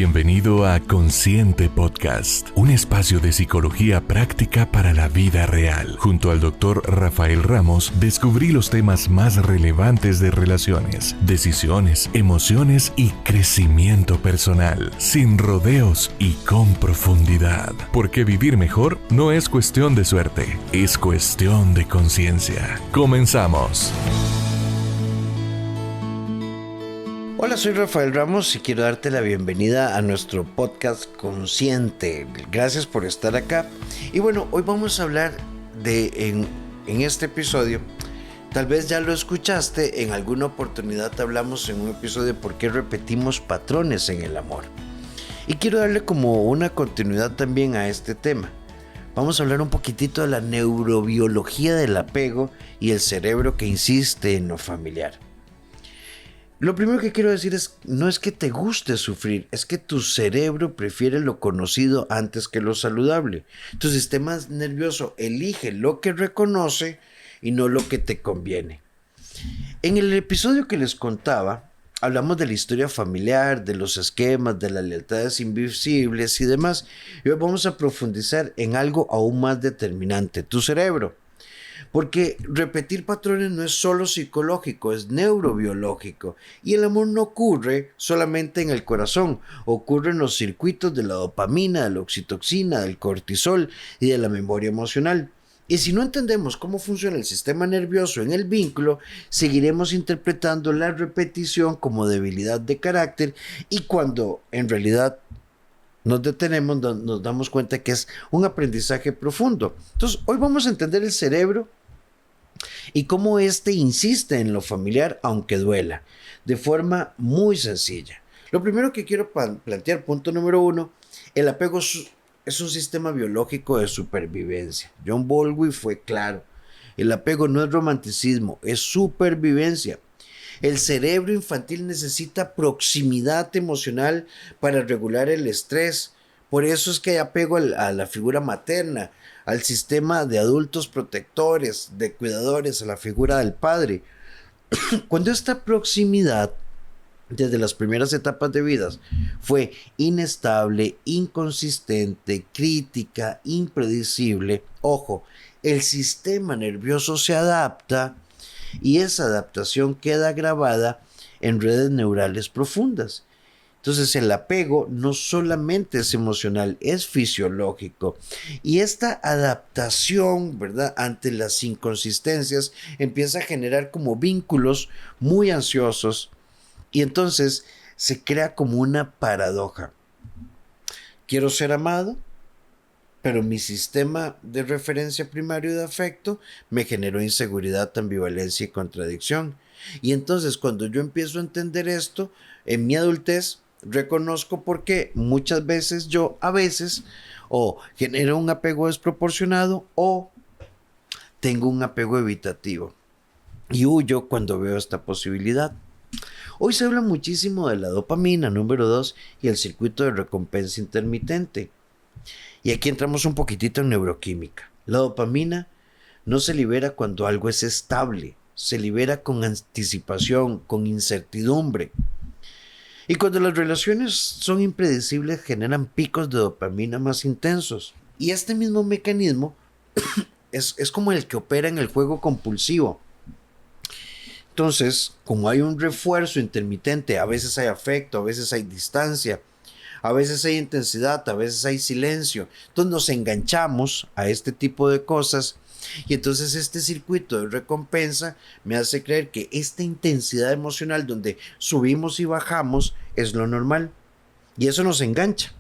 Bienvenido a Consciente Podcast, un espacio de psicología práctica para la vida real. Junto al Dr. Rafael Ramos, descubrí los temas más relevantes de relaciones, decisiones, emociones y crecimiento personal, sin rodeos y con profundidad. Porque vivir mejor no es cuestión de suerte, es cuestión de conciencia. Comenzamos. Hola, soy Rafael Ramos y quiero darte la bienvenida a nuestro podcast Consciente. Gracias por estar acá. Y bueno, hoy vamos a hablar en este episodio, tal vez ya lo escuchaste, en alguna oportunidad hablamos en un episodio de por qué repetimos patrones en el amor. Y quiero darle como una continuidad también a este tema. Vamos a hablar un poquitito de la neurobiología del apego y el cerebro que insiste en lo familiar. Lo primero que quiero decir no es que te guste sufrir, es que tu cerebro prefiere lo conocido antes que lo saludable. Tu sistema nervioso elige lo que reconoce y no lo que te conviene. En el episodio que les contaba, hablamos de la historia familiar, de los esquemas, de las lealtades invisibles y demás. Y hoy vamos a profundizar en algo aún más determinante, tu cerebro. Porque repetir patrones no es solo psicológico, es neurobiológico. Y el amor no ocurre solamente en el corazón, ocurre en los circuitos de la dopamina, de la oxitocina, del cortisol y de la memoria emocional. Y si no entendemos cómo funciona el sistema nervioso en el vínculo, seguiremos interpretando la repetición como debilidad de carácter y cuando en realidad nos detenemos, nos damos cuenta que es un aprendizaje profundo. Entonces, hoy vamos a entender el cerebro y cómo éste insiste en lo familiar aunque duela, de forma muy sencilla. Lo primero que quiero plantear, punto número 1, el apego es un sistema biológico de supervivencia. John Bowlby fue claro, el apego no es romanticismo, es supervivencia. El cerebro infantil necesita proximidad emocional para regular el estrés. Por eso es que hay apego a la figura materna, al sistema de adultos protectores, de cuidadores, a la figura del padre. Cuando esta proximidad, desde las primeras etapas de vida, fue inestable, inconsistente, crítica, impredecible, ojo, el sistema nervioso se adapta y esa adaptación queda grabada en redes neurales profundas. Entonces el apego no solamente es emocional, es fisiológico. Y esta adaptación, ¿verdad?, ante las inconsistencias empieza a generar como vínculos muy ansiosos y entonces se crea como una paradoja. Quiero ser amado, pero mi sistema de referencia primario de afecto me generó inseguridad, ambivalencia y contradicción. Y entonces cuando yo empiezo a entender esto, en mi adultez, reconozco por qué muchas veces yo, a veces, o genero un apego desproporcionado o tengo un apego evitativo. Y huyo cuando veo esta posibilidad. Hoy se habla muchísimo de la dopamina, número 2, y el circuito de recompensa intermitente. Y aquí entramos un poquitito en neuroquímica. La dopamina no se libera cuando algo es estable, se libera con anticipación, con incertidumbre. Y cuando las relaciones son impredecibles, generan picos de dopamina más intensos. Y este mismo mecanismo es como el que opera en el juego compulsivo. Entonces, como hay un refuerzo intermitente, a veces hay afecto, a veces hay distancia, a veces hay intensidad, a veces hay silencio. Entonces nos enganchamos a este tipo de cosas y entonces este circuito de recompensa me hace creer que esta intensidad emocional donde subimos y bajamos es lo normal. Y eso nos engancha.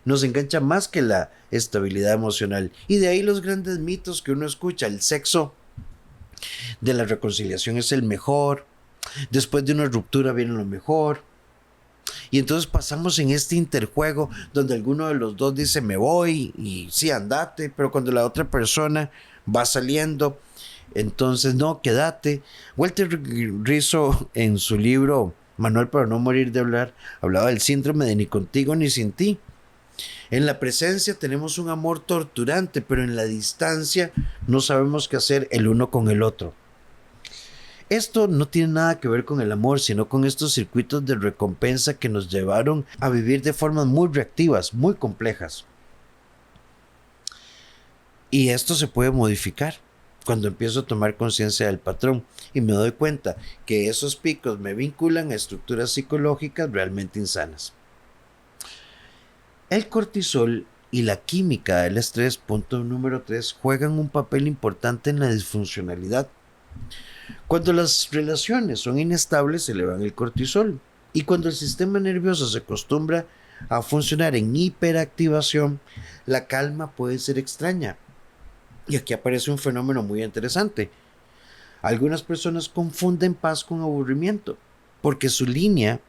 Nos engancha más que la estabilidad emocional. Y de ahí los grandes mitos que uno escucha. El sexo de la reconciliación es el mejor. Después de una ruptura viene lo mejor. Y entonces pasamos en este interjuego donde alguno de los dos dice me voy y sí, andate, pero cuando la otra persona va saliendo, entonces no, quédate. Walter Rizzo en su libro Manual para no morir de hablar, hablaba del síndrome de ni contigo ni sin ti. En la presencia tenemos un amor torturante, pero en la distancia no sabemos qué hacer el uno con el otro. Esto no tiene nada que ver con el amor, sino con estos circuitos de recompensa que nos llevaron a vivir de formas muy reactivas, muy complejas. Y esto se puede modificar cuando empiezo a tomar conciencia del patrón y me doy cuenta que esos picos me vinculan a estructuras psicológicas realmente insanas. El cortisol y la química del estrés, punto número 3, juegan un papel importante en la disfuncionalidad. Cuando las relaciones son inestables, se elevan el cortisol. Y cuando el sistema nervioso se acostumbra a funcionar en hiperactivación, la calma puede ser extraña. Y aquí aparece un fenómeno muy interesante. Algunas personas confunden paz con aburrimiento, porque su línea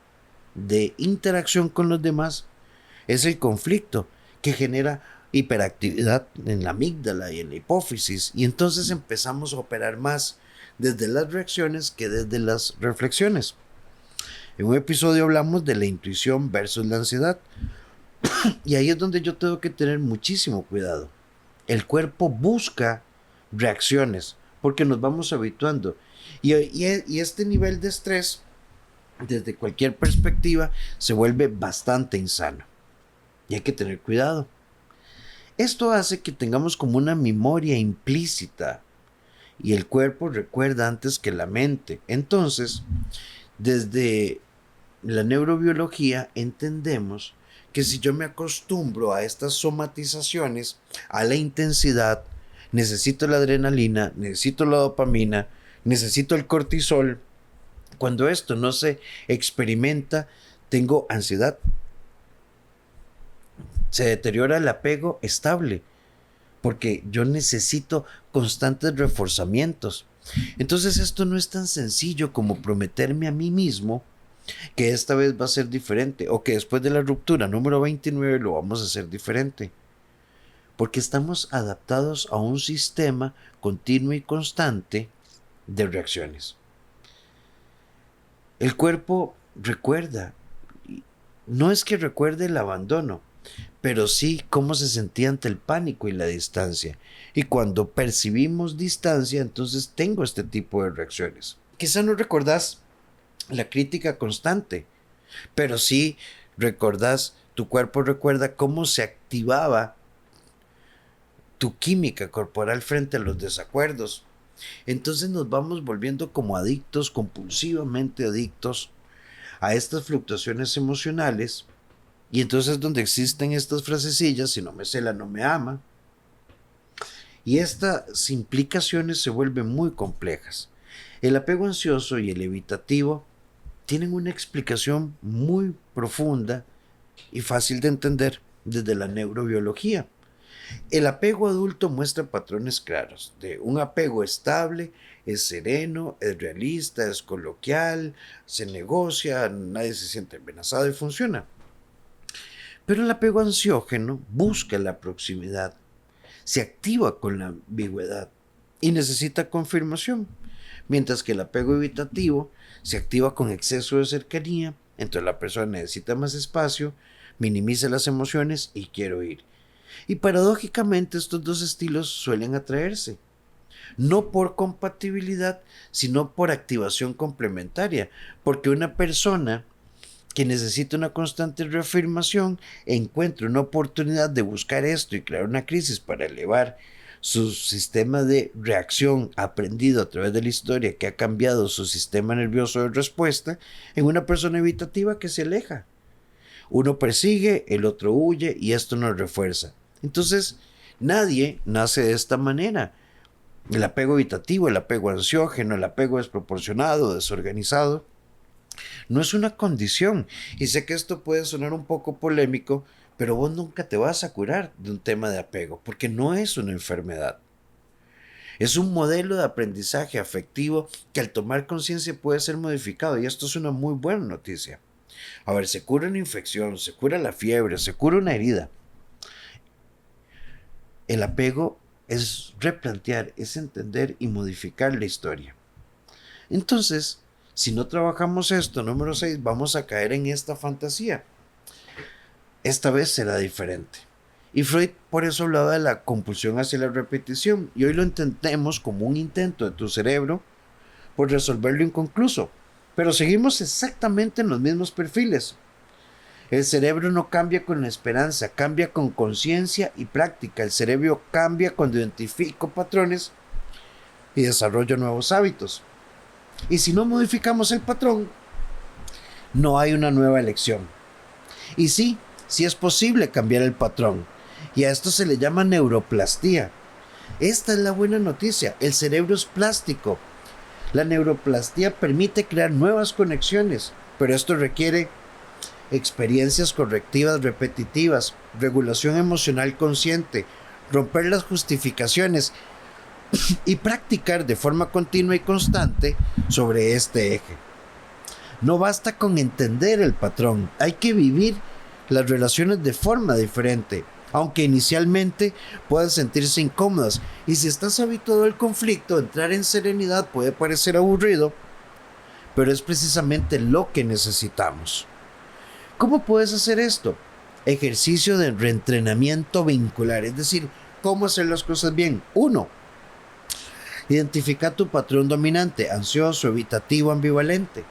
de interacción con los demás es el conflicto que genera hiperactividad en la amígdala y en la hipófisis, y entonces empezamos a operar más desde las reacciones que desde las reflexiones. En un episodio hablamos de la intuición versus la ansiedad, y ahí es donde yo tengo que tener muchísimo cuidado. El cuerpo busca reacciones porque nos vamos habituando, y este nivel de estrés desde cualquier perspectiva se vuelve bastante insano y hay que tener cuidado. Esto hace que tengamos como una memoria implícita y el cuerpo recuerda antes que la mente. Entonces, desde la neurobiología entendemos que si yo me acostumbro a estas somatizaciones, a la intensidad, necesito la adrenalina, necesito la dopamina, necesito el cortisol. Cuando esto no se experimenta, tengo ansiedad. Se deteriora el apego estable, porque yo necesito constantes reforzamientos. Entonces esto no es tan sencillo como prometerme a mí mismo que esta vez va a ser diferente, o que después de la ruptura número 29 lo vamos a hacer diferente, porque estamos adaptados a un sistema continuo y constante de reacciones. El cuerpo recuerda, no es que recuerde el abandono, pero sí cómo se sentía ante el pánico y la distancia. Y cuando percibimos distancia, entonces tengo este tipo de reacciones. Quizá no recordás la crítica constante, pero sí recordás, tu cuerpo recuerda cómo se activaba tu química corporal frente a los desacuerdos. Entonces nos vamos volviendo como adictos, compulsivamente adictos a estas fluctuaciones emocionales. Y entonces donde existen estas frasecillas: si no me cela, no me ama. Y estas implicaciones se vuelven muy complejas. El apego ansioso y el evitativo tienen una explicación muy profunda y fácil de entender desde la neurobiología. El apego adulto muestra patrones claros de un apego estable, es sereno, es realista, es coloquial, se negocia, nadie se siente amenazado y funciona. Pero el apego ansiógeno busca la proximidad, se activa con la ambigüedad y necesita confirmación, mientras que el apego evitativo se activa con exceso de cercanía, entonces la persona necesita más espacio, minimiza las emociones y quiere huir. Y paradójicamente estos dos estilos suelen atraerse, no por compatibilidad, sino por activación complementaria, porque una persona que necesita una constante reafirmación encuentra una oportunidad de buscar esto y crear una crisis para elevar su sistema de reacción aprendido a través de la historia, que ha cambiado su sistema nervioso de respuesta, en una persona evitativa que se aleja. Uno persigue, el otro huye y esto nos refuerza. Entonces, nadie nace de esta manera. El apego evitativo, el apego ansiógeno, el apego desproporcionado, desorganizado, no es una condición. Y sé que esto puede sonar un poco polémico, pero vos nunca te vas a curar de un tema de apego, porque no es una enfermedad. Es un modelo de aprendizaje afectivo que al tomar conciencia puede ser modificado, y esto es una muy buena noticia. A ver, se cura una infección, se cura la fiebre, se cura una herida. El apego es replantear, es entender y modificar la historia. Entonces, si no trabajamos esto, número 6, vamos a caer en esta fantasía. Esta vez será diferente. Y Freud por eso hablaba de la compulsión hacia la repetición. Y hoy lo entendemos como un intento de tu cerebro por resolver lo inconcluso, pero seguimos exactamente en los mismos perfiles. El cerebro no cambia con la esperanza, cambia con conciencia y práctica. El cerebro cambia cuando identifico patrones y desarrollo nuevos hábitos. Y si no modificamos el patrón, no hay una nueva elección. Y sí es posible cambiar el patrón. Y a esto se le llama neuroplastía. Esta es la buena noticia. El cerebro es plástico. La neuroplastía permite crear nuevas conexiones, pero esto requiere experiencias correctivas repetitivas, regulación emocional consciente, romper las justificaciones y practicar de forma continua y constante sobre este eje. No basta con entender el patrón, hay que vivir las relaciones de forma diferente, aunque inicialmente puedan sentirse incómodas. Y si estás habituado al conflicto, entrar en serenidad puede parecer aburrido, pero es precisamente lo que necesitamos. ¿Cómo puedes hacer esto? Ejercicio de reentrenamiento vincular, es decir, cómo hacer las cosas bien. 1. Identifica tu patrón dominante, ansioso, evitativo, ambivalente.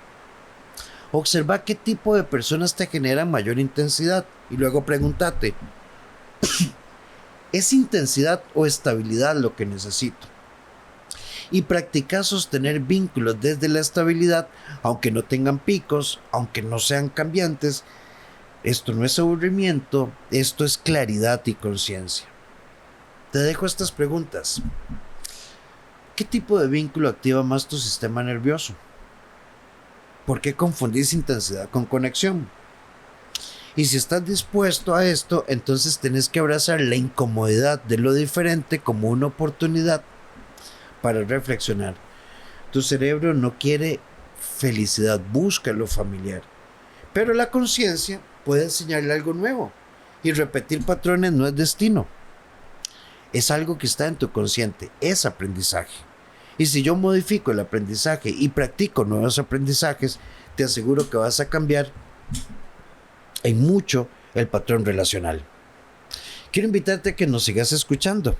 Observa qué tipo de personas te generan mayor intensidad y luego pregúntate, ¿es intensidad o estabilidad lo que necesito? Y practica sostener vínculos desde la estabilidad, aunque no tengan picos, aunque no sean cambiantes. Esto no es aburrimiento, esto es claridad y conciencia. Te dejo estas preguntas. ¿Qué tipo de vínculo activa más tu sistema nervioso? ¿Por qué confundís intensidad con conexión? Y si estás dispuesto a esto, entonces tienes que abrazar la incomodidad de lo diferente como una oportunidad para reflexionar. Tu cerebro no quiere felicidad, busca lo familiar. Pero la conciencia puede enseñarle algo nuevo. Y repetir patrones no es destino. Es algo que está en tu consciente, es aprendizaje. Y si yo modifico el aprendizaje y practico nuevos aprendizajes, te aseguro que vas a cambiar en mucho el patrón relacional. Quiero invitarte a que nos sigas escuchando.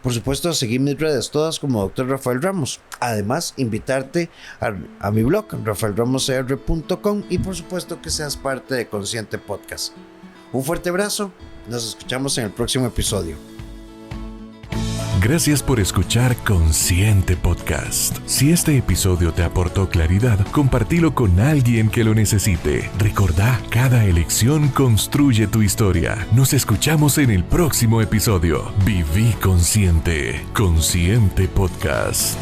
Por supuesto, a seguir mis redes todas como Dr. Rafael Ramos. Además, invitarte a mi blog, rafaelramoscr.com, y por supuesto que seas parte de Consciente Podcast. Un fuerte abrazo. Nos escuchamos en el próximo episodio. Gracias por escuchar Consciente Podcast. Si este episodio te aportó claridad, compartilo con alguien que lo necesite. Recordá, cada elección construye tu historia. Nos escuchamos en el próximo episodio. Viví consciente. Consciente Podcast.